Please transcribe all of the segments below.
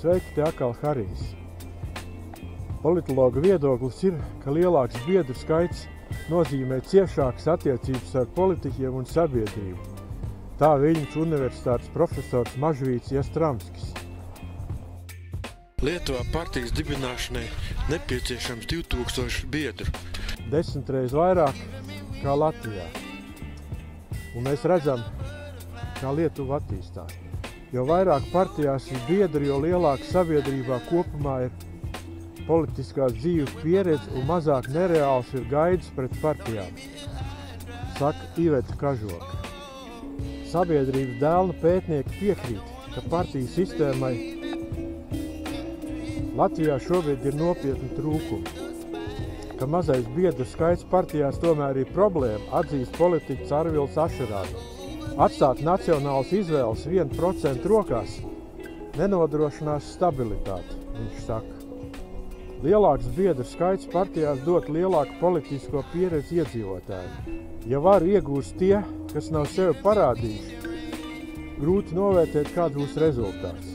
Sveiki, te atkal Harijs. Politologa viedoklis ir, ka lielāks biedru skaits nozīmē ciešākas attiecības ar politiķiem un sabiedrību. Tā Viļņas universitātes profesors Mažvīts Jastramskis. Lietuvā partijas dibināšanai nepieciešams 2000 biedru. 10 reizes vairāk kā Latvijā. Un mēs redzam, kā Lietuva attīstās. Jo vairāk partijās ir biedri, jo lielāka sabiedrībā kopumā ir politiskās dzīves pieredze un mazāk nereāls ir gaidas pret partijām, saka Iveta Kažoka. Sabiedrības dēlna pētnieki piekrīt, ka partiju sistēmai Latvijā šobrīd ir nopietni trūkumi, ka mazais biedru skaits partijās tomēr ir problēma, atzīst politiķis Arvils Ašerādovs. Atstāt nacionālas izvēles 1% rokās nenodrošinās stabilitāti, viņš saka. Lielāks biedru skaits partijās dot lielāku politisko pieredzi iedzīvotājiem. Ja varu iegūst tie, kas nav sevi parādījuši, grūti novērtēt, kāds būs rezultāts,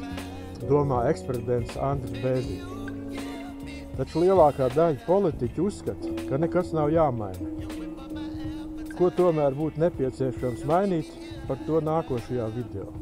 domā eksperts Andris Bēziņš. Taču lielākā daļa politiķu uzskata, ka nekas nav jāmaina. Ko tomēr būtu nepieciešams mainīt, par to nākošajā video.